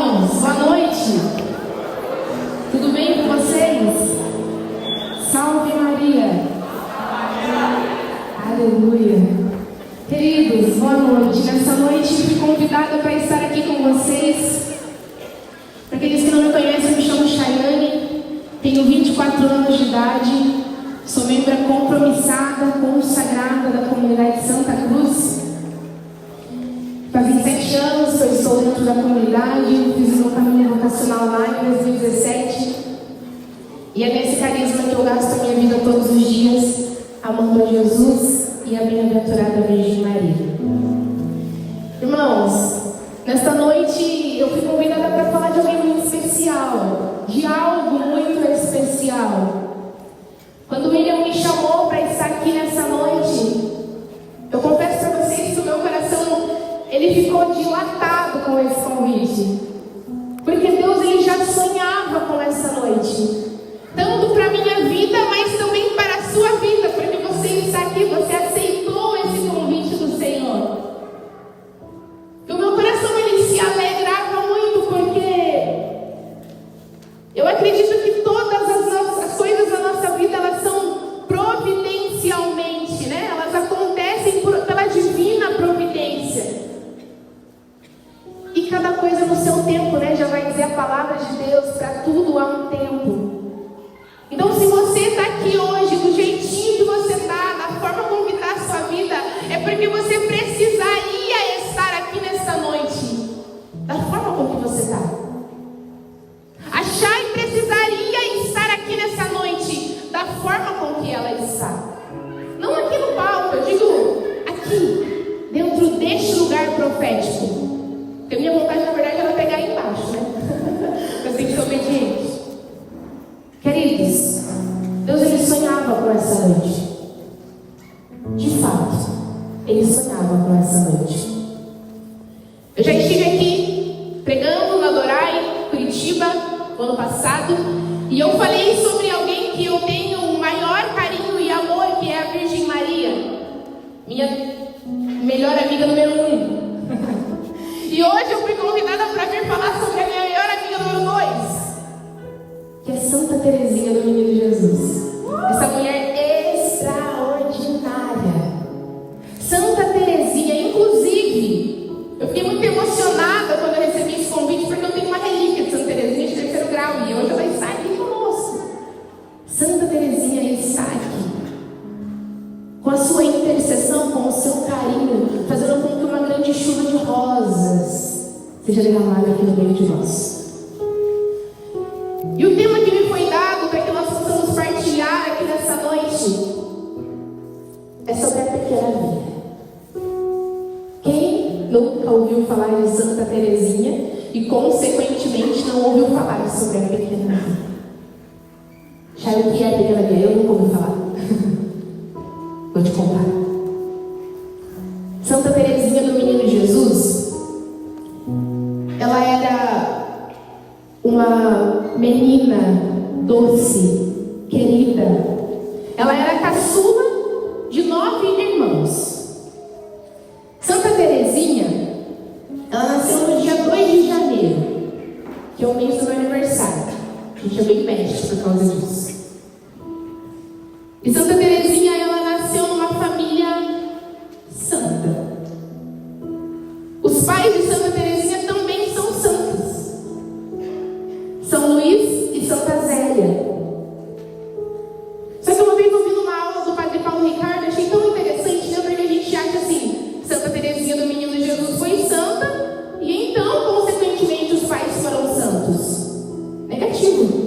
irmãos, boa noite. Tudo bem com vocês? Salve Maria. Aleluia. Queridos, boa noite. Nessa noite fui convidada para estar aqui com vocês. Para aqueles que não me conhecem, eu me chamo Chayane, tenho 24 anos de idade, sou membro compromissada, consagrada da comunidade Santa Cruz. Faz 27 anos que eu estou dentro da comunidade, fiz o meu caminho vocacional lá em 2017. E é nesse carisma que eu gasto a minha vida todos os dias, amando a Jesus e a bem-aventurada Virgem Maria. Irmãos, nesta noite eu fui convidada para falar de alguém muito especial, de algo muito especial. Quando o William me chamou para estar aqui nessa noite, eu confesso para vocês que o meu coração ele ficou dilatado com esse convite, porque Deus ele já sonhava com essa noite, tanto para a minha vida, mas também para a sua vida, porque você está aqui, você aceitou esse convite do Senhor. E o meu coração ele se alegrava muito, porque eu acredito que todas as coisas da nossa vida, elas são providencialmente, né? Elas acontecem pela divina providência. E cada coisa no seu tempo, né? Já vai dizer a palavra de Deus, para tudo há um tempo. Então, se você está aqui hoje, do jeitinho que você está, da forma como está a sua vida, é porque você precisaria estar aqui nesta noite, da forma como você está. A Chay precisaria estar aqui nessa noite, da forma com que ela está. Não aqui no palco, eu digo aqui, dentro deste lugar profético. Porque a minha vontade, na verdade, era pegar aí embaixo, né? Eu tenho que ser obediente. Queridos, Deus ele sonhava com essa noite. De fato, ele sonhava com essa noite. Eu já estive aqui pregando no Adorai, Curitiba, no ano passado, e eu falei sobre alguém que eu tenho o maior carinho e amor, que é a Virgem Maria, minha melhor amiga número 1. E hoje eu fui convidada para vir falar sobre a minha melhor amiga número 2, que é Santa Teresinha do Menino Jesus. Essa mulher extraordinária. Santa Teresinha, inclusive, eu fiquei muito emocionada quando eu recebi esse convite, porque eu tenho uma relíquia de Santa Teresinha de 3º grau, e hoje ela está aqui conosco. Santa Teresinha está aqui, com a sua intercessão, com o seu carinho, fazendo com que uma grande chuva de rosas seja derramada aqui no meio de nós. E o tema que me foi dado para que nós possamos partilhar aqui nessa noite é sobre a pequena vida. Quem nunca ouviu falar de Santa Teresinha e consequentemente não ouviu falar sobre a pequena vida? Sabe o que é a pequena vida? Eu nunca ouvi falar. Vou te contar. Santa Teresinha do Menino Jesus, ela era uma menina doce, querida. Ela era caçula de 9 irmãos. Santa Teresinha, ela nasceu no dia 2 de janeiro, que é o mês do meu aniversário. A gente é bem médico por causa disso. E Santa Teresinha, ela nasceu numa família santa. Os pais de Santa Teresinha também são santos. São Luís e Santa Zélia. Só que uma vez ouvindo uma aula do Padre Paulo Ricardo, achei tão interessante, né? Porque a gente acha assim, Santa Teresinha do Menino Jesus foi santa, e então, consequentemente, os pais foram santos. Negativo.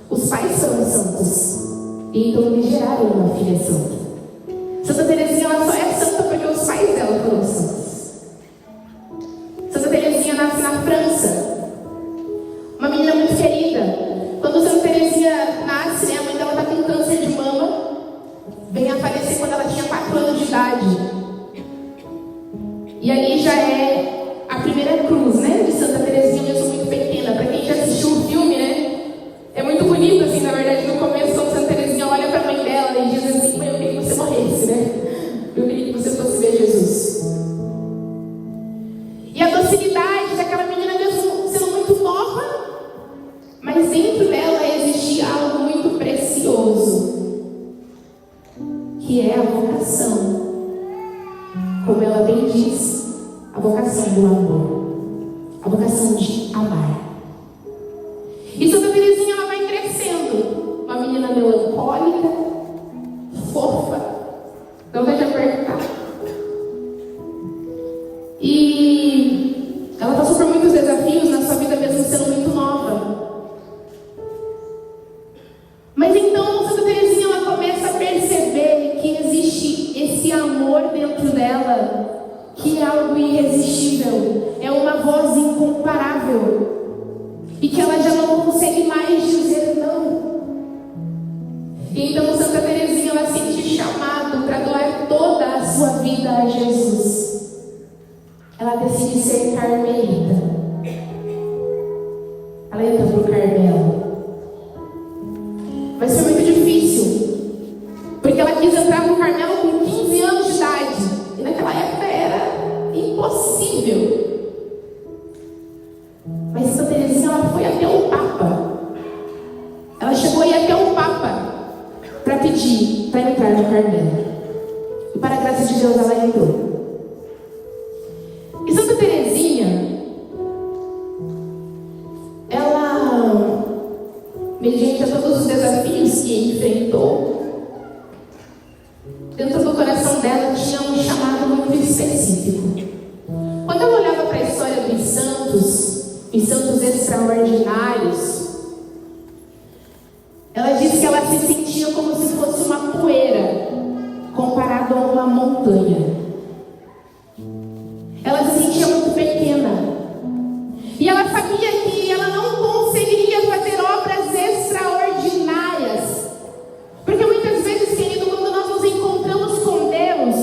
Os pais foram santos, e então eles geraram uma filha santa. Santa Teresinha, ela só é santa porque os pais dela foram santos. Santa Teresinha nasce na França, uma menina muito querida. Quando Santa Teresinha nasce, né, a mãe dela está com câncer de mama, vem a falecer quando ela tinha 4 anos de idade. E ali já é a primeira cruz, né, de Santa Teresinha. Eu sou muito pequena, para quem já assistiu o filme, né, é muito bonito, assim, na verdade, no começo, quando Santa Teresinha olha para a mãe dela e diz assim: mãe, eu queria que você morresse, né, eu queria que você fosse ver Jesus. E a docilidade daquela menina, mesmo ela bem diz, a vocação do amor, a vocação de amar. E Santa Teresinha, ela vai crescendo, uma menina melancólica, fofa, não vai te apertar. E ela passou por muitos desafios na sua vida, mesmo sendo muito nova. Mas então Santa Teresinha, ela começa a perceber que existe esse amor dentro dela, que é algo irresistível, é uma voz incomparável, e que ela já não consegue mais dizer não. E então Santa Teresinha, ela sente chamado para doar toda a sua vida a Jesus. Ela decide ser carmelita. Ela entra para o Carmelo. Mas foi muito difícil, porque ela quis entrar para o Carmelo com 15 anos de idade, e naquela época era impossível. Mas Santa Teresinha, ela foi até o Papa. Ela chegou a ir até o Papa para pedir para entrar no Carmelo. E para a graça de Deus, ela entrou. E Santa Teresinha, ela, mediante a todos os desafios que enfrentou, dentro do coração dela tinha um chamado muito específico. Quando ela olhava para a história dos santos extraordinários, ela disse que ela se sentia como se fosse uma poeira comparado a uma montanha. Ela se sentia muito pequena. E ela sabia que ela não conseguiria fazer obras extraordinárias. Porque muitas vezes, querido, quando nós nos encontramos com Deus,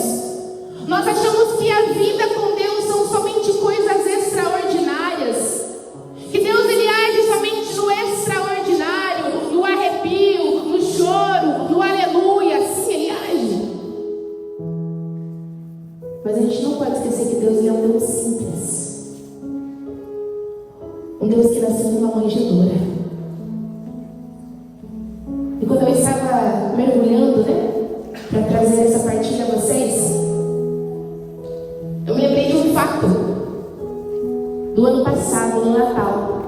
nós achamos que a vida com Deus são somente coisas extraordinárias. Que Deus, ele age somente no extraordinário, no arrepio, no choro, no aleluia. Sim, ele age. Mas a gente não pode esquecer que Deus, ele é um Deus simples. Um Deus que nasceu numa manjedoura. E quando eu estava mergulhando, para trazer essa partilha a vocês, eu me lembrei de um fato do ano passado, no Natal.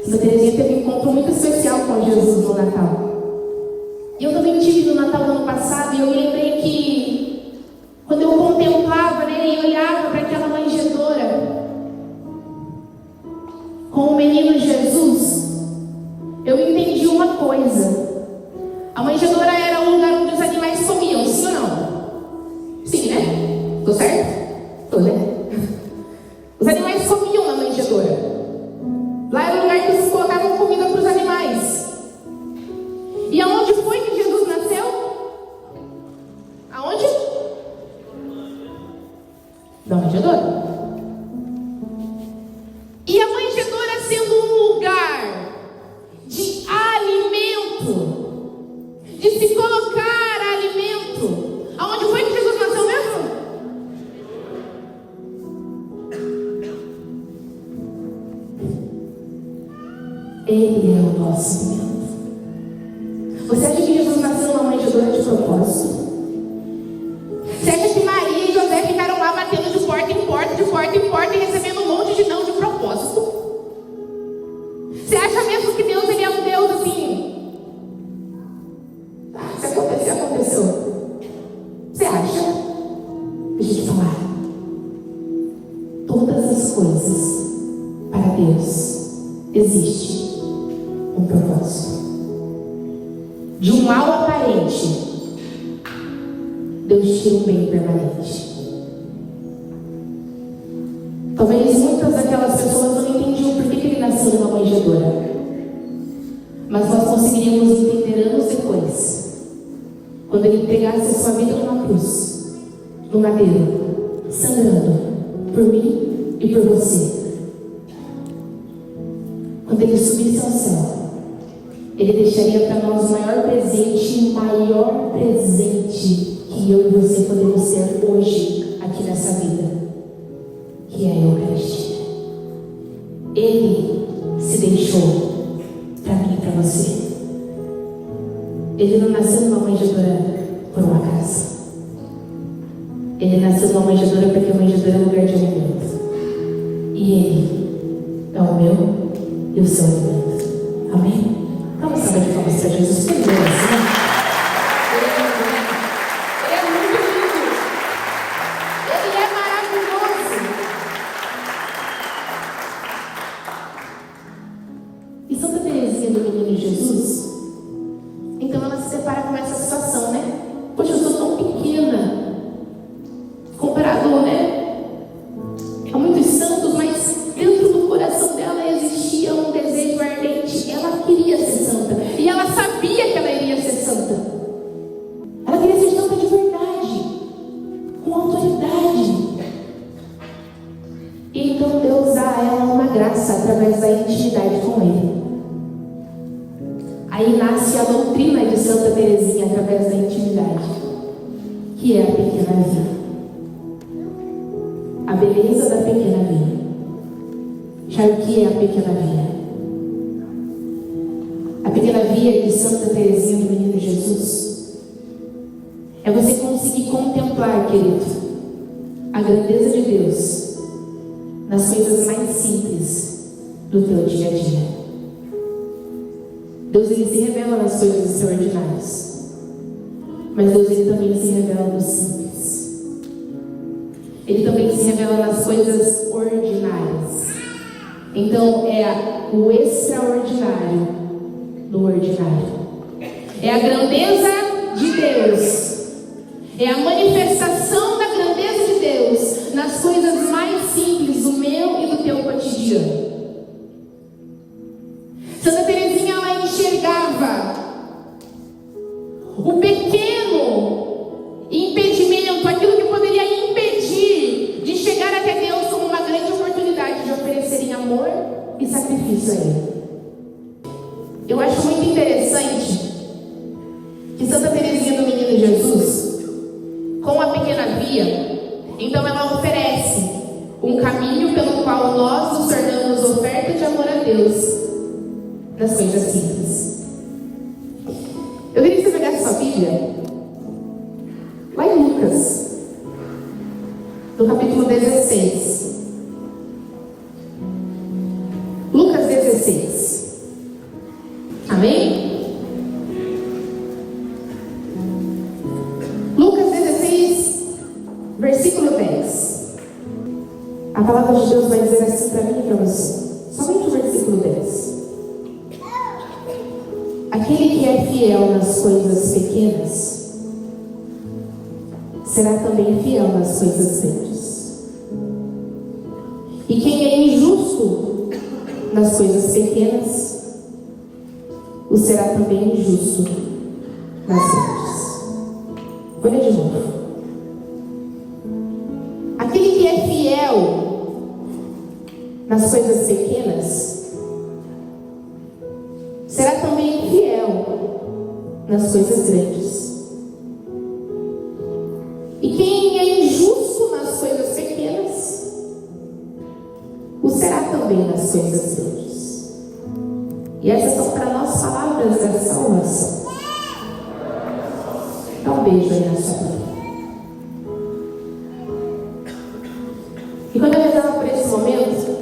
Santa Teresinha teve um encontro muito especial com Jesus no Natal. E eu também tive no Natal do ano passado, e eu me lembrei que quando eu contemplava, e olhava para aquela manjedoura com o menino Jesus, eu entendi uma coisa. A manjedoura era o lugar onde os animais comiam, sim ou não? Sim, né? Tô certo? Tô, né? Os animais comiam na manjedoura. Lá era o lugar que eles colocavam comida para os animais. E aonde foi que Jesus nasceu? Aonde? Da manjedoura. E a manjedoura sendo um lugar de alimento, de se colocar alimento. Aonde foi que Jesus nasceu mesmo? Ele é o nosso alimento. Você acha que Jesus nasceu numa manjedoura de propósito? Você acha que Maria e José ficaram lá batendo de porta em porta, de porta em porta e recebendo um monte de não de propósito? Você acha mesmo que Deus, ele é um Deus assim? Se acontecer, aconteceu. Você acha? Deixa eu te falar. Todas as coisas para Deus existe um propósito. De um mal aparente, Deus tira um bem permanente. Talvez muitas daquelas pessoas não entendiam por que ele nasceu numa manjedoura. Mas nós conseguiríamos entender anos depois, quando ele entregasse a sua vida numa cruz, no madeiro, sangrando por mim e por você. Quando ele subisse ao céu, ele deixaria para nós o maior presente que eu e você podemos ter hoje aqui nessa vida, que é a Eucaristia. Ele se deixou para mim e para você. Ele não nasceu numa manjedoura por um acaso. Ele nasceu uma manjedoura porque a manjedoura é lugar de alimento. E Ele é o meu e o seu alimento. Amém? Então, uma salva de palmas para Jesus. Que Deus, né? Ele é muito lindo. Ele é maravilhoso. E Santa Teresinha do Menino Jesus, então ela se depara com essa situação, né? Poxa, eu sou tão pequena comparado, né, a muitos santos, mas dentro do coração dela existia um desejo ardente. Ela queria ser santa e ela sabia que ela iria ser santa. Ela queria ser santa de verdade, com autoridade. E então Deus dá a ela uma graça através da intimidade com Ele. Aí nasce a doutrina de Santa Teresinha através da intimidade, que é a pequena vinha. A beleza da pequena vinha. Já o que é a pequena vinha? A pequena vinha de Santa Teresinha do Menino Jesus é você conseguir contemplar, querido, a grandeza de Deus nas coisas mais simples do teu dia a dia. Deus, Ele se revela nas coisas extraordinárias, mas Deus, Ele também se revela no simples. Ele também se revela nas coisas ordinárias. Então é o extraordinário no ordinário. É a grandeza de Deus. É a manifestação da grandeza de Deus nas coisas mais simples do meu e do teu cotidiano. Santa Teresinha, ela enxergava o pequeno impedimento, aquilo que poderia impedir de chegar até Deus, como uma grande oportunidade de oferecerem amor e sacrifício a Ele. Eu acho muito interessante que Santa Teresinha do Menino Jesus, com a pequena via, então ela oferece um caminho pelo qual nós nos tornamos oferta de amor a Deus nas coisas simples. Eu queria que você pegasse sua Bíblia lá em Lucas, no capítulo 16. Lucas 16. Amém? Lucas 16, versículo 10. A palavra de Deus vai dizer assim para mim e para você. Somente o versículo 10. Aquele que é fiel nas coisas pequenas será também fiel nas coisas grandes. E quem é injusto nas coisas pequenas, o será também injusto nas grandes. Vou ler de novo. Aquele que é fiel nas coisas pequenas será também fiel nas coisas grandes. E quem é injusto nas coisas pequenas, o será também nas coisas grandes. E essas são para nós palavras da salvação. Dá um beijo aí na sua vida. E quando eu rezava por esse momento,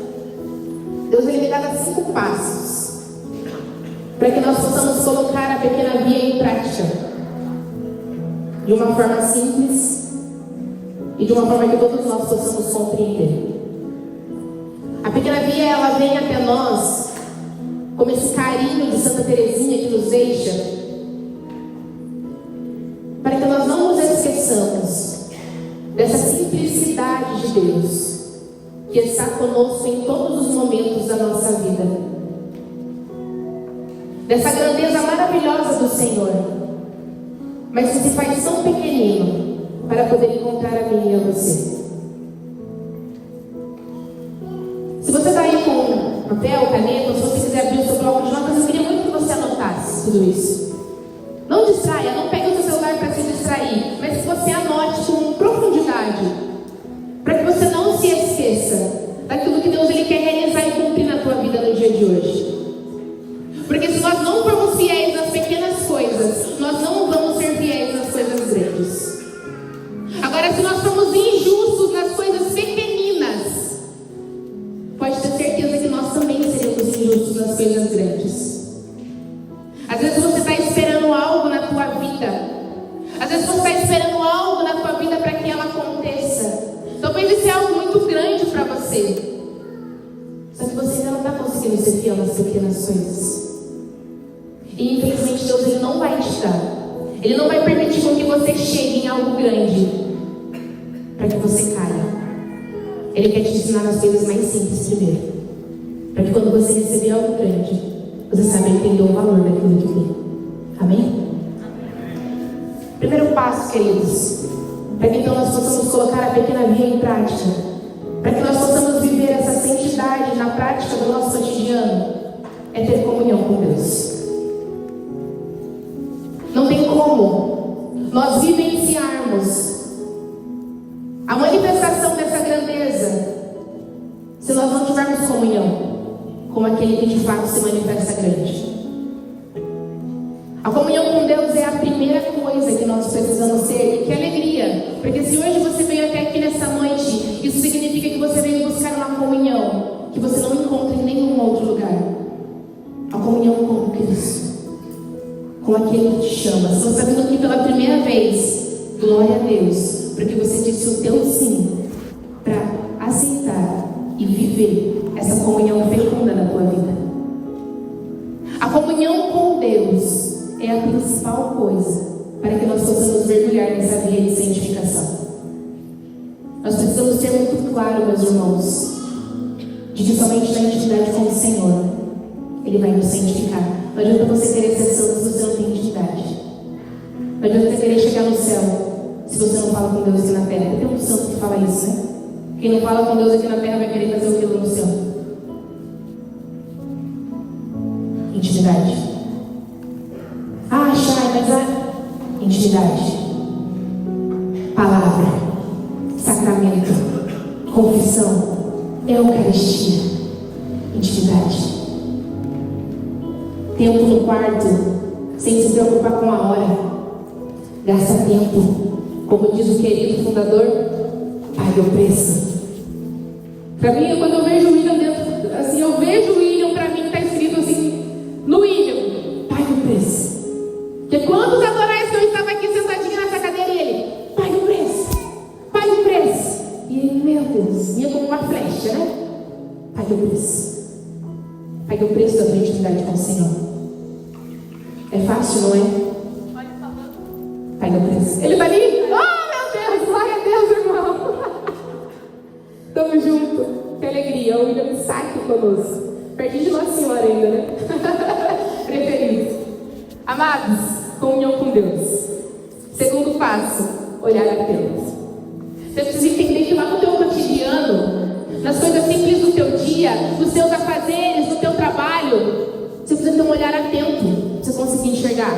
Deus me dava 5 passos para que nós possamos colocar a pequena via em prática de uma forma simples e de uma forma que todos nós possamos compreender. A pequena via, ela vem até nós como esse carinho de Santa Teresinha que nos deixa, para que nós não nos esqueçamos dessa simplicidade de Deus que está conosco em todos os momentos da nossa vida, dessa grandeza maravilhosa do Senhor, mas que se faz tão pequenino para poder encontrar a mim e a você. Se você está aí com papel, caneta, ou se você quiser abrir o seu bloco de notas, eu queria muito que você anotasse tudo isso. Não distraia, não pegue o seu celular para se distrair, mas que você anote com profundidade, para que você não se esqueça daquilo que Deus Ele quer realizar e cumprir na tua vida no dia de hoje. Porque se nós não formos fiéis nas pequenas coisas, nós não vamos ser fiéis nas coisas grandes. Agora, se nós formos injustos você. Só que você ainda não está conseguindo ser fiel nas pequenas coisas. E infelizmente Deus, Ele não vai te dar. Ele não vai permitir com que você chegue em algo grande para que você caia. Ele quer te ensinar as coisas mais simples primeiro, para que quando você receber algo grande, você saiba entender o valor daquilo que tem. Amém? Primeiro passo, queridos, para que então nós possamos colocar a pequena via em prática, para que nós possamos viver essa santidade na prática do nosso cotidiano, é ter comunhão com Deus. Não tem como nós vivenciarmos a manifestação dessa grandeza se nós não tivermos comunhão com aquele que de fato se manifesta grande. A comunhão com Deus é a primeira coisa que nós precisamos ter. E que alegria, porque se hoje você veio até aqui nessa noite, isso significa que você veio buscar uma comunhão que você não encontra em nenhum outro lugar. A comunhão com Cristo, com aquele que te chama. Se você está vindo aqui pela primeira vez, glória a Deus, porque você disse o teu sim para aceitar e viver essa comunhão fecunda na tua vida. A comunhão com Deus é a principal coisa para que nós possamos mergulhar nessa via de santificação. Nós precisamos ter muito claro, meus irmãos, de que somente na intimidade com o Senhor Ele vai nos santificar. Não adianta você querer ser santo se você não tem intimidade. Não adianta você querer chegar no céu se você não fala com Deus aqui na terra. Tem um santo que fala isso, né? Quem não fala com Deus aqui na terra vai querer fazer o que no céu? Intimidade. Mas a intimidade, palavra, sacramento, confissão, eucaristia, intimidade. Tempo no quarto, sem se preocupar com a hora. Gasta tempo, como diz o querido fundador, pague o preço. Para mim, quando eu vejo o William dentro, assim, eu vejo o William, para mim está escrito assim, no William, pague o preço. Porque quantos adorais que eu estava aqui sentadinha nessa cadeira e ele, pague o preço, pague o preço. E ele, meu Deus, vinha como uma flecha, né? Pague o preço. Pague o preço da tua intimidade com o Senhor. É fácil, não é? Pague o preço. Ele está ali? Oh, meu Deus, glória a Deus, irmão. Tamo junto. Que alegria. O William está aqui conosco. Perdi de Nossa Senhora ainda, né? Preferido. Amados, comunhão com Deus. Segundo passo, olhar a Deus. Você precisa entender que lá no teu cotidiano, nas coisas simples do teu dia, nos teus afazeres, no teu trabalho, você precisa ter um olhar atento para você conseguir enxergar.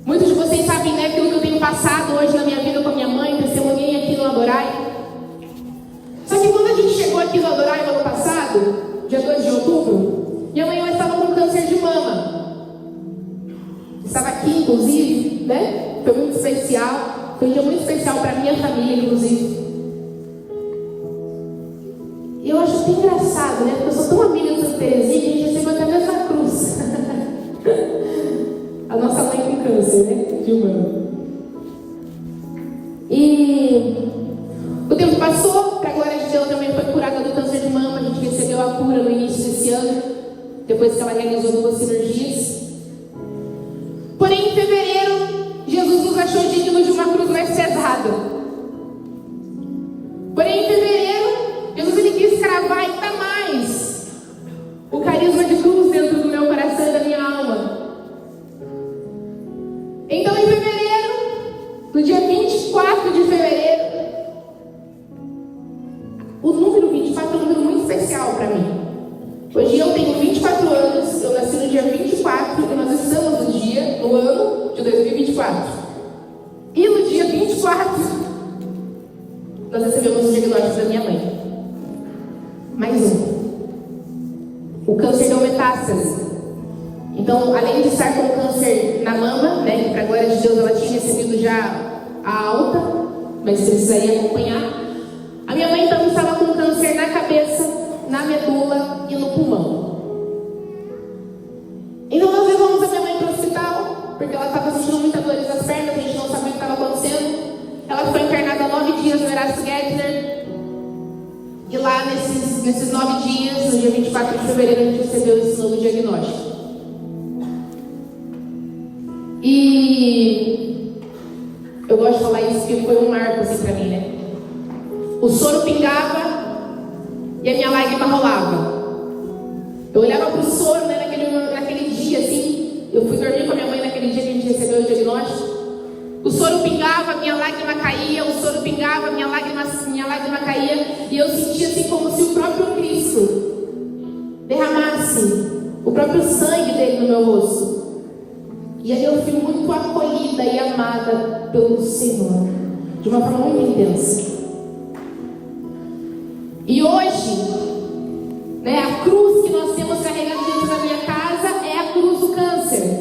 Muitos de vocês sabem, né, aquilo que eu tenho passado hoje na minha vida com a minha mãe, testemunhei aqui no Adorai. Só que quando a gente chegou aqui no Adorai no ano passado, dia 2 de outubro, minha mãe estava com câncer de mama. Estava aqui, inclusive, né? Foi muito especial. Foi um dia muito especial para a minha família, inclusive. E eu acho até engraçado, né? Porque eu sou tão amiga de Santa Teresinha que a gente recebeu até a mesma cruz. A nossa mãe com câncer, né? De mama. E o tempo passou, para a glória de Deus, também foi curada do câncer de mama. A gente recebeu a cura no início desse ano, depois que ela realizou 2 cirurgias. Porém, em fevereiro, Jesus nos achou dignos de uma cruz mais pesada. Porém, em fevereiro, Jesus ele quis cravar ainda mais o carisma de cruz dentro do meu coração e da minha alma. Então, em fevereiro, no dia 24 de fevereiro, o número 24 é um número muito especial para mim. Hoje eu tenho 24 anos, eu nasci no dia 24 e nós estamos no ano de 2024. E no dia 24, nós recebemos o diagnóstico da minha mãe. Mais um. O câncer deu metástase. Então, além de estar com câncer na mama, né, que para a glória de Deus ela tinha recebido já a alta, mas precisaria acompanhar, a minha mãe então estava com câncer na cabeça, na medula e no pulmão. Então nós levamos a minha mãe para o hospital, porque ela estava sentindo muita dor nas pernas, a gente não sabia o que estava acontecendo. Ela foi internada 9 dias no Erasmo Gettner. E lá nesses 9 dias, no dia 24 de fevereiro, a gente recebeu esse novo diagnóstico. E eu gosto de falar isso porque foi um marco assim pra mim, né? O soro pingava e a minha lágrima rolava. Eu olhava pro soro, né, naquele dia, assim. Eu fui dormir com a minha mãe naquele dia que a gente recebeu o diagnóstico. O soro pingava, minha lágrima caía. O soro pingava, minha lágrima caía. E eu sentia assim como se o próprio Cristo derramasse o próprio sangue dele no meu rosto. E aí eu fui muito acolhida e amada pelo Senhor, de uma forma muito intensa. E hoje, né, a cruz que nós temos carregada dentro da minha casa é a cruz do câncer.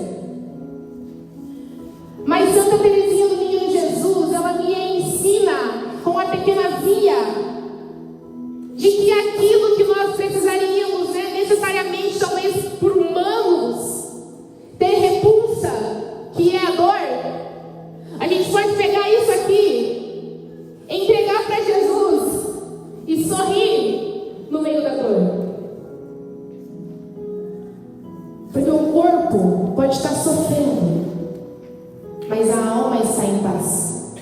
Mas Santa Teresinha do Menino Jesus, ela me ensina com a pequena via de que aquilo que nós precisaríamos, né, necessariamente, talvez por humanos, ter repulsa, que é a dor, a gente pode pegar isso aqui, entregar para Jesus e sorrir no meio da dor. Porque o corpo pode estar sofrendo, mas a alma está em paz.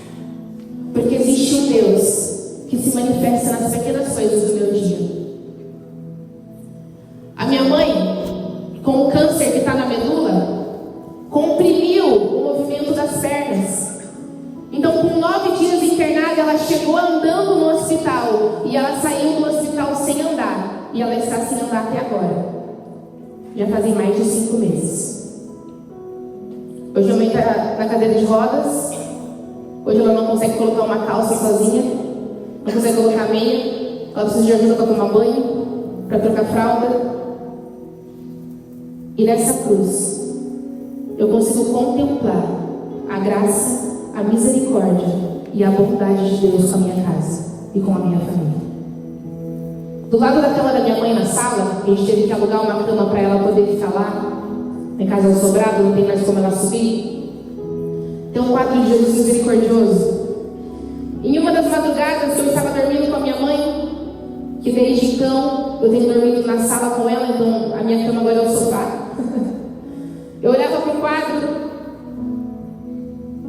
Porque existe um Deus que se manifesta nas pequenas coisas do meu dia. A minha mãe, com o câncer que está na medula, comprimiu o movimento das pernas. Então, com 9 dias internada, ela chegou andando no hospital. E ela saiu do hospital sem andar. E ela está sem andar até agora. Já fazem mais de 5 meses. Hoje a mãe está na cadeira de rodas. Hoje ela não consegue colocar uma calça sozinha. Não consegue colocar meia. Ela precisa de ajuda para tomar banho, para trocar fralda. E nessa cruz eu consigo contemplar a graça, a misericórdia e a bondade de Deus com a minha casa e com a minha família. Do lado da cama da minha mãe na sala, a gente teve que alugar uma cama para ela poder ficar lá. Em casa é um sobrado, não tem mais como ela subir. Tem um quadro de Jesus misericordioso. Em uma das madrugadas que eu estava dormindo com a minha mãe, que desde então eu tenho dormido na sala com ela, então a minha cama agora é o sofá. Eu olhava para o quadro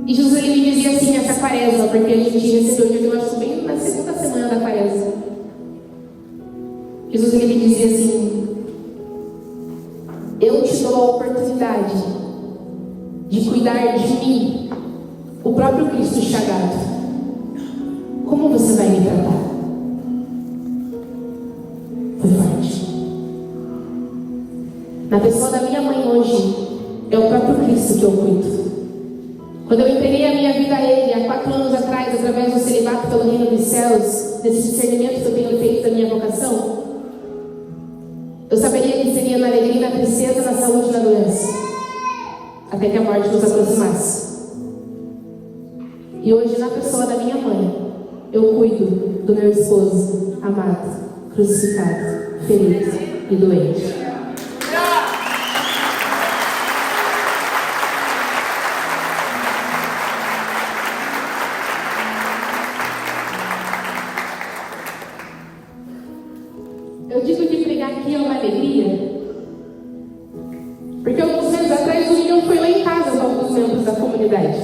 e Jesus ele me dizia assim nessa quaresma, porque a gente recebeu o diagnóstico bem na segunda semana da quaresma. Jesus ele me dizia assim: eu te dou a oportunidade de cuidar de mim, o próprio Cristo chagado. Como você vai me tratar? Foi forte. Na pessoa da minha mãe hoje, é o próprio Cristo que eu cuido. Quando eu entreguei a minha vida a Ele, há 4 anos atrás, através do celibato pelo reino dos céus, desse discernimento que eu tenho feito da minha vocação, eu saberia que seria na alegria e na tristeza, na saúde e na doença, até que a morte nos aproximasse. E hoje, na pessoa da minha mãe, eu cuido do meu esposo amado, crucificado, ferido e doente. Eu digo que pregar aqui é uma alegria, porque alguns meses atrás o William foi lá em casa com alguns membros da comunidade.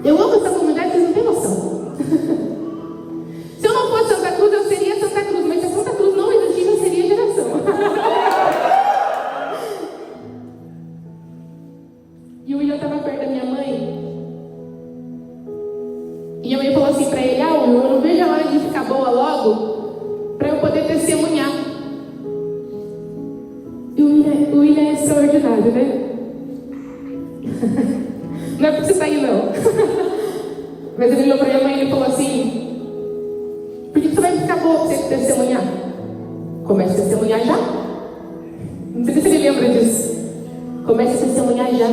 Eu amo essa comunidade, vocês não têm noção. Se eu não fosse Santa Cruz, eu seria Santa Cruz, mas se a Santa Cruz não existisse, eu seria Geração. E o William estava perto da minha mãe. E minha mãe falou assim para ele: William, eu não vejo a hora de ficar boa logo, para eu poder testemunhar. E o William é extraordinário, né? Não é porque você está aí, não. Mas ele olhou para minha mãe e ele falou assim: por que você vai ficar boa para você testemunhar? Comece a testemunhar já. Não sei se ele lembra disso. Comece a testemunhar já.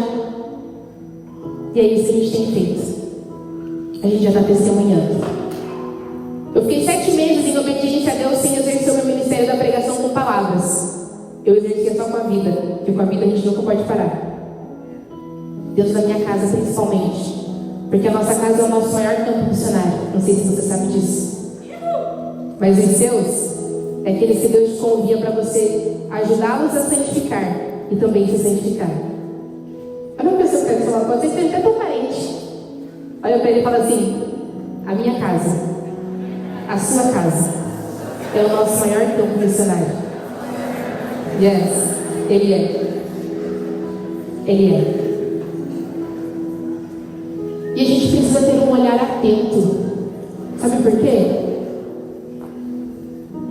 E é isso que a gente tem feito. A gente já está testemunhando. Eu fiquei 7 meses em obediência a Deus sem exercer o meu ministério da pregação com palavras. Eu exercia só com a vida, porque com a vida a gente nunca pode parar. Deus da minha casa principalmente, porque a nossa casa é o nosso maior campo missionário. Não sei se você sabe disso. Mas os seus é aqueles que Deus te convia para você ajudá-los a santificar e também se santificar. Olha uma pessoa que quer falar, pode ser que até teu parente. Olha para ele e fala assim: a minha casa, a sua casa, é o nosso maior campo missionário. Yes, ele é. Ele é. E a gente precisa ter um olhar atento. Sabe por quê?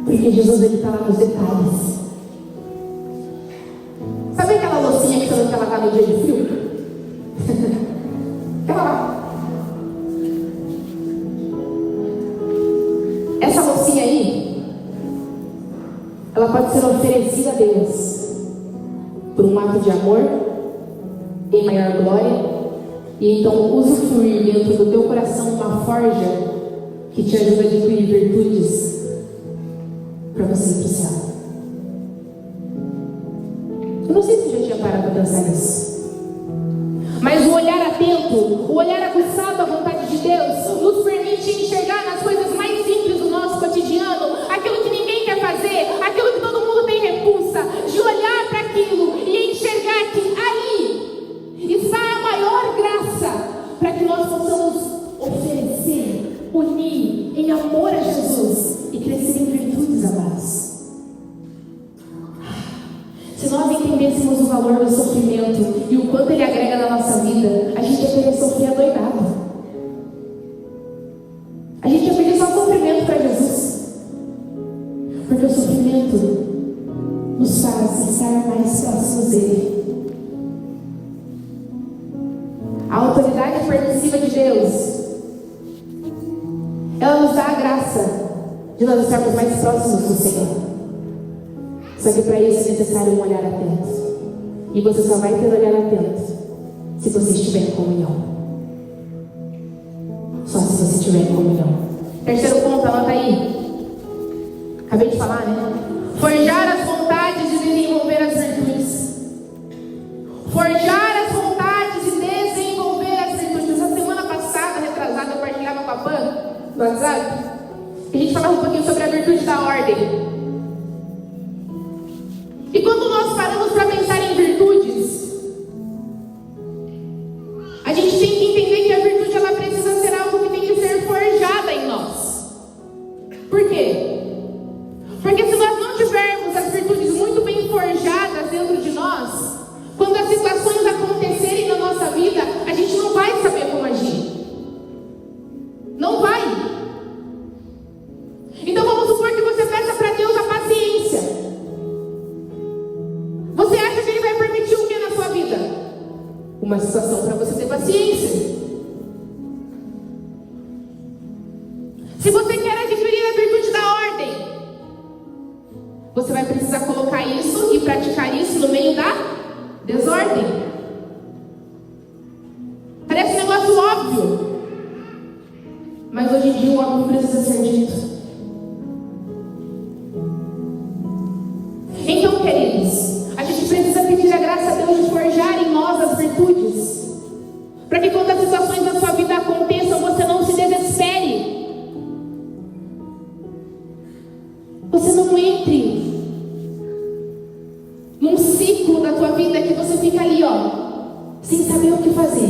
Porque Jesus, ele está lá nos detalhes. Sabe aquela loucinha que você não quer lavar no dia de frio? Aquela lá. Essa loucinha aí, ela pode ser oferecida a Deus por um ato de amor, em maior glória, e então usufruir dentro do teu coração uma forja que te ajuda a adquirir virtudes para você ir para o céu. Eu não sei se já tinha parado para pensar nisso, mas o olhar atento, o olhar aguçado à vontade de Deus, nos permite enxergar nas coisas mais simples do nosso cotidiano, aquilo que ninguém quer fazer, aquilo que todo mundo tem repulsa, de olhar para aquilo e enxergar que ali está a maior graça para que nós possamos oferecer, unir em amor a Jesus e crescer em virtudes, amados. Se nós entendêssemos o valor do sofrimento e o quanto ele agrega na nossa vida, a gente ia querer sofrer adoidado. A gente ia pedir só sofrimento para Jesus, porque o sofrimento nos faz estar mais próximos dele. A autoridade permissiva de Deus, ela nos dá a graça de nós estarmos mais próximos do Senhor. Só que para isso é necessário um olhar atento. E você só vai ter um olhar atento se você estiver em comunhão. Só se você estiver em comunhão. Terceiro ponto, anota aí. Acabei de falar, né? Forjar as vontades e desenvolver as virtudes. Forjar as vontades e desenvolver as virtudes. Essa semana passada, retrasada, eu partilhava com a Pan no WhatsApp. A gente falava um pouquinho sobre a virtude da ordem. E quando nós paramos para pensar em virtudes, a gente tem que entender que a virtude ela precisa ser algo que tem que ser forjada em nós. Por quê? Porque se nós não tivermos as virtudes muito bem forjadas dentro de nós, quando as situações acontecerem na nossa vida, a gente não vai saber como agir. Não vai. Então vamos supor que você peça para Deus a paciência. Você acha que Ele vai permitir o que na sua vida? Uma situação para você ter paciência. Se você quer adquirir a virtude da ordem, você vai precisar colocar isso e praticar isso no meio da desordem. Parece um negócio óbvio, mas hoje em dia o óbvio precisa ser dito. Então, queridos, a gente precisa pedir a graça a Deus de forjar em nós as virtudes, para que quando as situações da sua vida aconteçam, você não se desespere. Você não entre num ciclo da tua vida que você fica ali, sem saber o que fazer.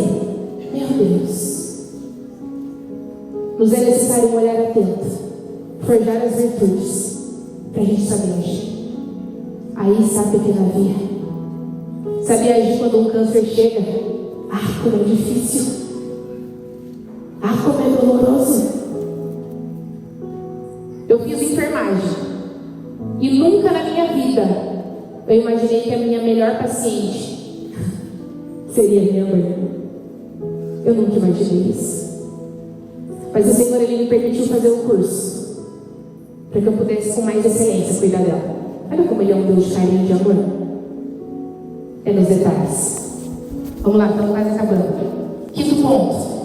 Meu Deus. Nos é necessário um olhar atento, forjar as virtudes, para a gente saber agir. Aí está a pequena via. Saber agir quando um câncer chega. Como é difícil. Como é doloroso. Eu fiz enfermagem. E nunca na minha vida eu imaginei que a minha melhor paciente seria minha mãe. Eu nunca imaginei isso. Mas o Senhor, Ele me permitiu fazer um curso para que eu pudesse com mais excelência cuidar dela. Olha como Ele é um Deus de carinho e de amor. É nos detalhes. Vamos lá, estamos quase acabando. Quinto ponto.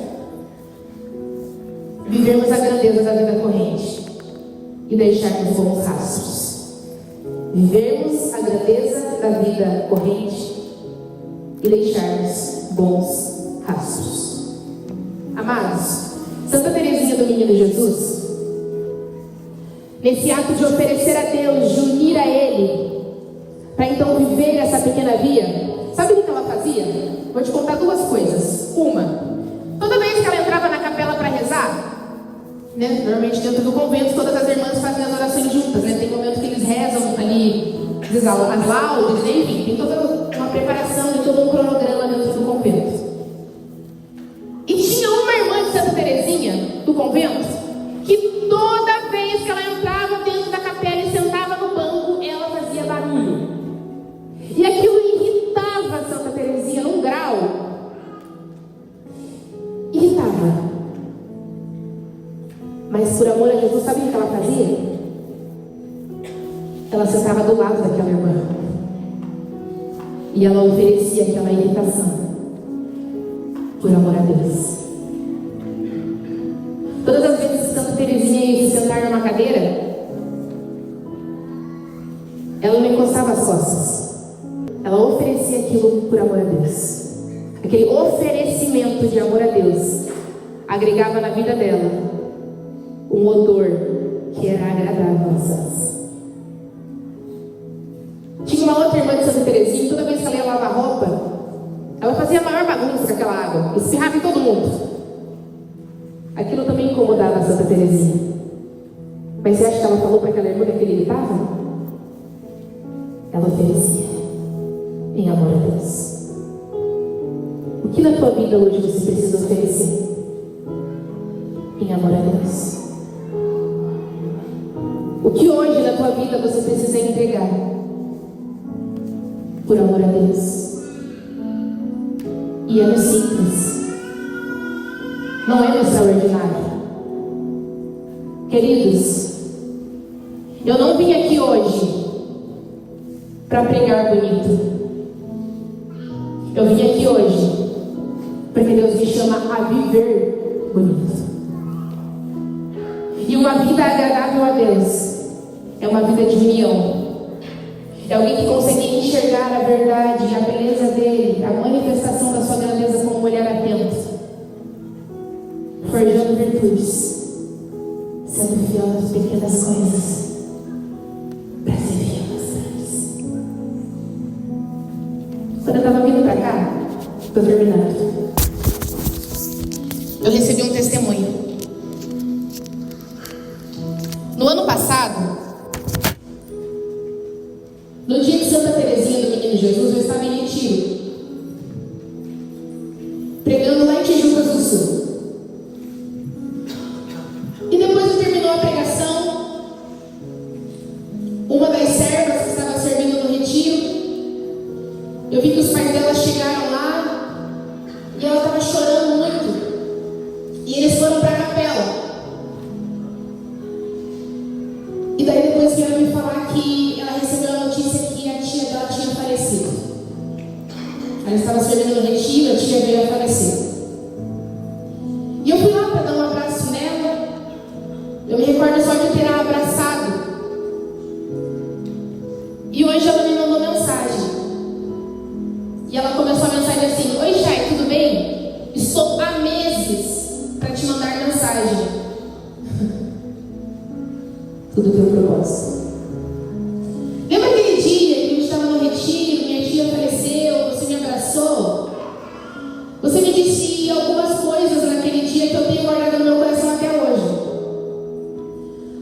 Vivermos a grandeza da vida corrente e deixarmos bons rastros. Vivermos a grandeza da vida corrente e deixarmos bons rastros. Amados, Santa Teresinha do Menino Jesus, nesse ato de oferecer a Deus, de unir a Ele, para então viver essa pequena via, sabe o que ela fazia? Vou te contar duas coisas. Uma, toda vez que ela entrava na capela para rezar, né, normalmente dentro do convento, todas as irmãs fazem as orações juntas, né? Tem momento que eles rezam ali, as laudes, enfim, tem toda uma preparação e todo um cronograma dentro do convento. E tinha uma irmã de Santa Teresinha, do convento, que toda vez que ela entrava dentro da capela e sentava no banco, ela fazia barulho. E aquilo irritava Santa Teresinha num grau. Irritava. Mas por amor a Jesus, sabe o que ela fazia? Ela sentava do lado daquela irmã. E ela oferecia aquela irritação. Por amor a Deus. Todas as vezes que Santa Teresinha ia se sentar numa cadeira, ela não encostava as costas. Ela oferecia aquilo por amor a Deus. Aquele oferecimento de amor a Deus agregava na vida dela um odor que era agradável aos céus. Tinha uma outra irmã de Santa Teresinha, toda vez que ela ia lavar roupa, ela fazia a maior bagunça com aquela água, espirrava em todo mundo. Aquilo também incomodava a Santa Teresinha. Mas você acha que ela falou para aquela irmã que aquele irritava? Ela oferecia em amor a Deus. O que na tua vida hoje você precisa oferecer? Em amor a Deus. O que hoje na tua vida você precisa entregar? Por amor a Deus. E é no simples. Não é no extraordinário. Queridos, eu não vim aqui hoje para pregar bonito. Eu vim aqui hoje porque Deus me chama a viver bonito. E uma vida agradável a Deus é uma vida de união. É alguém que consegue enxergar a verdade, a beleza dele, a manifestação da sua grandeza com um olhar atento, forjando virtudes, sendo fiel nas pequenas coisas, para ser fiel nas grandes. Quando eu estava vindo para cá, estou terminando, eu recebi um testemunho. No ano passado, no dia de Santa Teresinha do Menino Jesus, eu estava em retiro, pregando lá em Tijucas do Sul. E depois que terminou a pregação, uma das servas que estava servindo no retiro, eu vi que os pais dela chegaram lá e ela estava chorando muito. E eles foram para a capela. E daí depois vieram me falar que ela recebeu a notícia que a tia dela tinha falecido. Ela estava servindo no retiro, a tia veio a falecer. E eu fui lá para dar um abraço nela. Eu me recordo só de ter ela abraçado. E hoje ela me mandou mensagem. E ela começou a mensagem assim: oi, Chay, tudo bem? Estou há meses para te mandar mensagem. Tudo teu propósito. Lembra aquele dia que a gente estava no retiro, minha tia faleceu, você me abraçou? Você me disse algumas coisas naquele dia que eu tenho guardado no meu coração até hoje.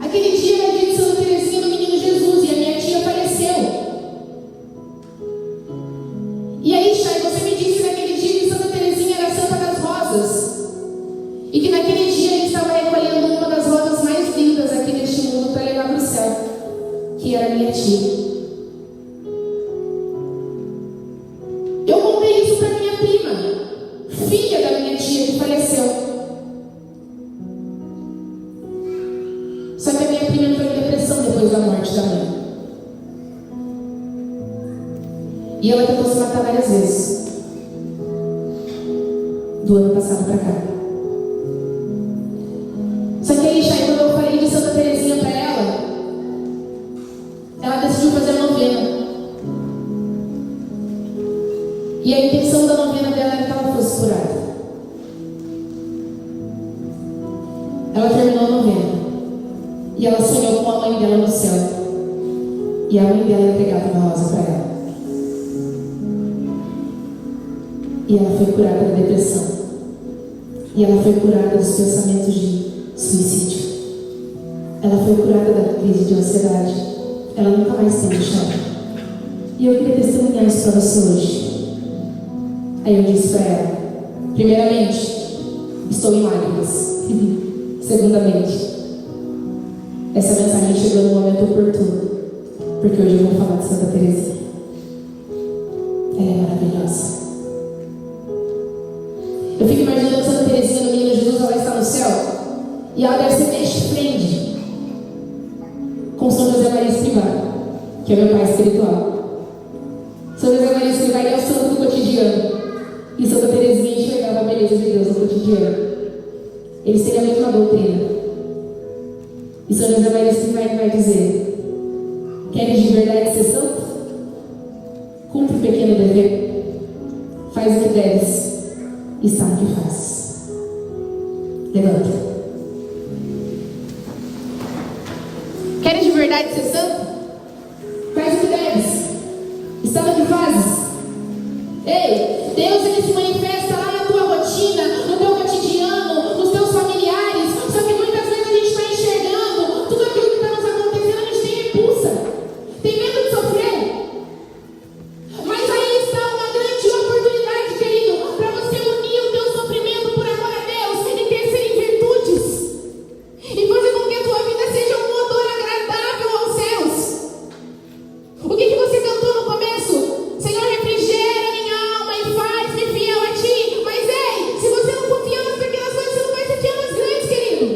Aquele dia era dia de Santa Teresinha do Menino Jesus e a minha tia faleceu. E aí, Chay, você me disse naquele dia que Santa Teresinha era a Santa das Rosas. E que naquele dia a gente estava recolhendo uma das rosas mais lindas aqui neste mundo para levar para o céu, que era a minha tia. Eu contei isso para minha prima, filha da minha tia que faleceu. Só que a minha prima entrou em depressão depois da morte da mãe. E ela tentou se matar várias vezes. Do ano passado para cá. Só que aí, Chay, quando eu falei de Santa Teresinha para ela decidiu fazer a novena. E a intenção da novena dela era que ela fosse curada. Ela terminou a novena. E ela sonhou com a mãe dela no céu. E a mãe dela entregava uma rosa para ela. E ela foi curada da depressão. E ela foi curada dos pensamentos de suicídio. Ela foi curada da crise de ansiedade. Ela nunca mais teve choro. E eu queria testemunhar isso para você hoje. Aí eu disse para ela: primeiramente, estou em lágrimas. Segundamente, essa mensagem chegou no momento oportuno, porque hoje eu vou falar de Santa Teresinha. Ela é maravilhosa. Eu fico imaginando Santa Teresinha no Menino Jesus, ela está no céu, e ela deve ser best friend com São José Maria Escrivá, que é meu pai espiritual. São José Maria Escrivá é o santo do cotidiano, e Santa Teresinha enxergava a beleza de Deus no cotidiano. Eles têm a mesma doutrina. E São José Maria Escrivá vai dizer: queres de verdade ser santo? Cumpre o pequeno dever, faz o que deves e sabe o que fazes. Levanta. Queres de verdade ser santo? Faz o que deves e sabe o que fazes. Ei, Deus, ele se manifesta lá na tua rotina, no teu cotidiano, nos teus familiares. Só que muitas vezes a gente está enxergando tudo aquilo que está nos acontecendo, a gente tem repulsa, tem medo de sofrer. Mas aí está uma grande oportunidade, querido, para você unir o teu sofrimento por amor a Deus e crescer em virtudes e fazer com que a tua vida seja um odor agradável aos céus. O que você cantou no começo? Senhor, refrigera minha alma e faz-me fiel a ti. Mas ei, se você não confia nas pequenas coisas, você não vai ser fiel nas grandes, querido.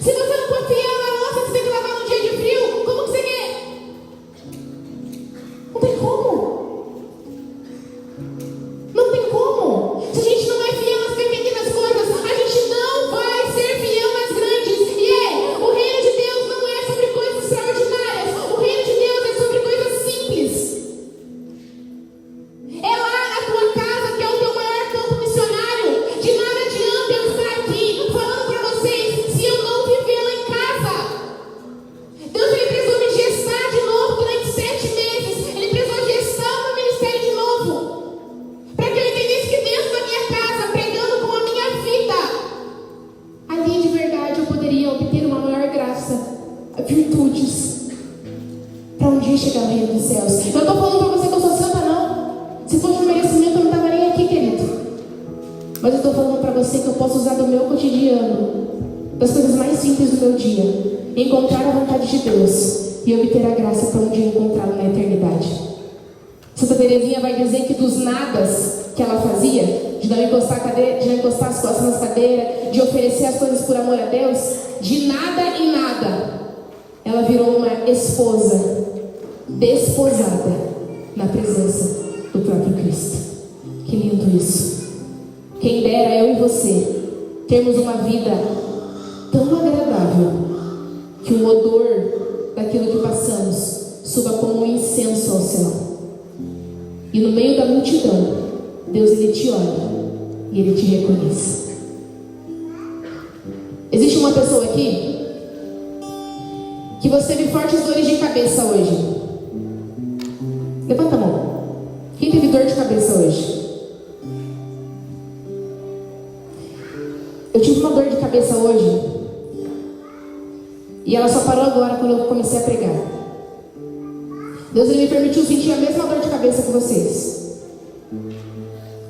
Se você não confia na louça que você tem que lavar num dia de frio, como que você quer? Não tem como. Não tem como. Se a gente não é fiel nas pequenas coisas, a gente não vai ser fiel nas grandes. E o reino de Deus não é sobre coisas extraordinárias. O reino de Deus é sobre coisas simples. É lá na tua casa que é o teu maior campo missionário. De nada adianta eu estar aqui falando para vocês se eu não viver lá em casa. Deus, ele precisou me gestar de novo durante 7 meses. Ele precisou gestar o meu ministério de novo, para que eu entendesse que dentro da minha casa, pregando com a minha vida, ali de verdade eu poderia obter uma maior graça, virtudes, para um dia chegar no reino dos céus. Eu não estou falando para você que eu sou santa, não. Se fosse um merecimento, eu não estava nem aqui, querido. Mas eu estou falando para você que eu posso usar do meu cotidiano, das coisas mais simples do meu dia, encontrar a vontade de Deus e obter a graça para um dia encontrá-lo na eternidade. Santa Teresinha vai dizer que dos nadas que ela fazia, de não encostar a cadeira, de não encostar as costas nas cadeiras, de oferecer as coisas por amor a Deus, de nada em nada, ela virou uma esposa desposada na presença do próprio Cristo. Que lindo isso. Quem dera eu e você termos uma vida tão agradável que o odor daquilo que passamos suba como um incenso ao céu. E no meio da multidão, Deus, ele te olha e ele te reconhece. Existe uma pessoa aqui que você teve fortes dores de cabeça hoje. Levanta a mão. Quem teve dor de cabeça hoje? Eu tive uma dor de cabeça hoje e ela só parou agora quando eu comecei a pregar. Deus, ele me permitiu sentir a mesma dor de cabeça que vocês,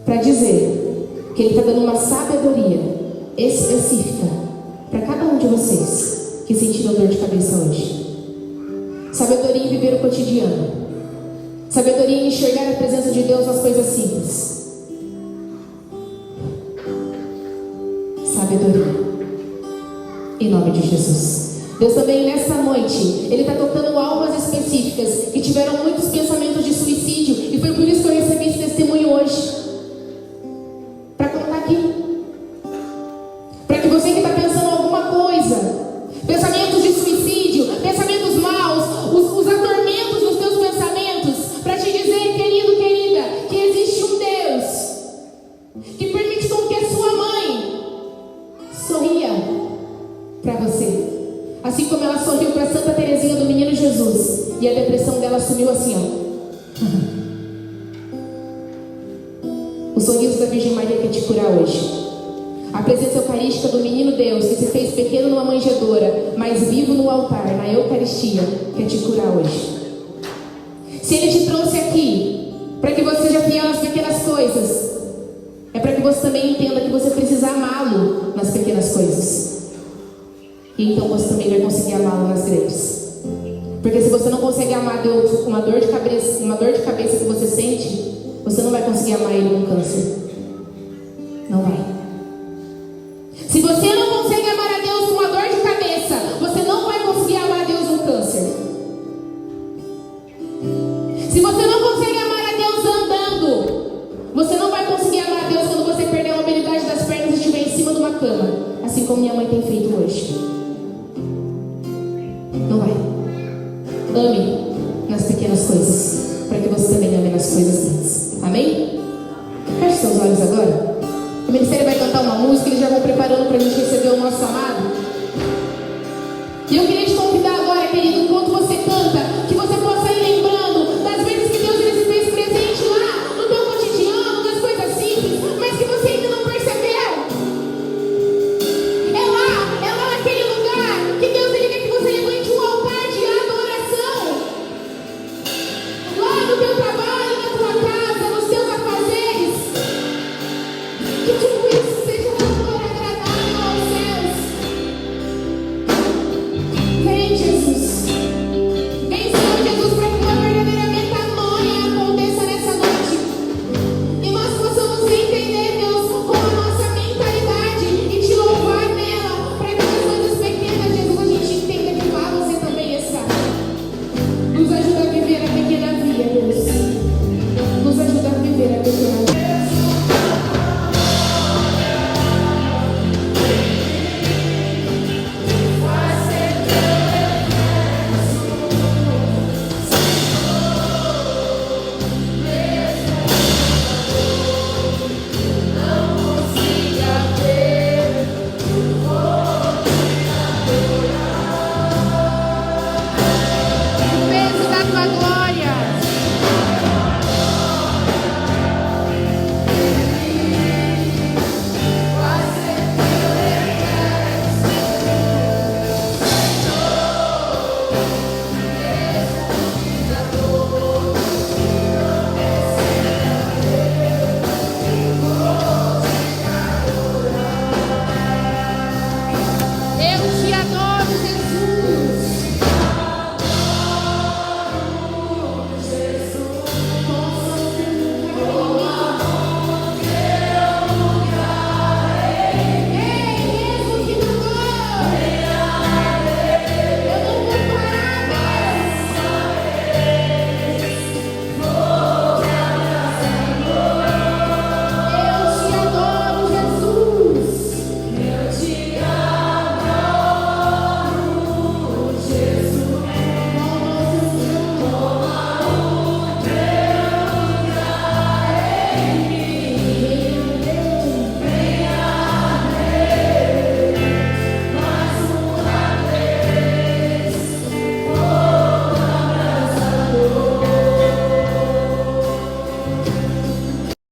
para dizer que ele está dando uma sabedoria específica para cada um de vocês que sentiram dor de cabeça hoje. Sabedoria em viver o cotidiano. Sabedoria em enxergar a presença de Deus nas coisas simples. Sabedoria. Em nome de Jesus. Deus, também nessa noite, ele está tocando almas específicas que tiveram muitos pensamentos de suicídio, e foi por isso que eu recebi esse testemunho hoje, para contar aqui, para que você que está pensando alguma coisa, pensamentos de suicídio, pensamentos maus, os atormentos dos teus pensamentos, para te dizer, querido, querida, que existe um Deus que permite com que a sua mãe sorria para você. Assim como ela sorriu para Santa Teresinha do Menino Jesus, e a depressão dela sumiu assim, ó. O sorriso da Virgem Maria quer te curar hoje. A presença eucarística do Menino Deus, que se fez pequeno numa manjedoura, mas vivo no altar, na Eucaristia, quer te curar hoje. Se Ele te trouxe aqui para que você seja fiel nas pequenas coisas, é para que você também entenda que você precisa amá-lo nas pequenas coisas. E então você também vai conseguir amá-lo nas grandes. Porque se você não consegue amar Deus com uma dor de cabeça que você sente, você não vai conseguir amar Ele com câncer. Não vai. Se você não consegue amar a Deus com uma dor de cabeça, você não vai conseguir amar a Deus no câncer. Se você não consegue amar a Deus andando, você não vai conseguir amar a Deus quando você perder a mobilidade das pernas e estiver em cima de uma cama, assim como minha mãe tem feito hoje. Não vai. Ame nas pequenas coisas, para que você também ame nas coisas grandes. Amém? Feche seus olhos agora. O ministério vai cantar uma música, eles já vão preparando para a gente receber o nosso amado. E eu queria te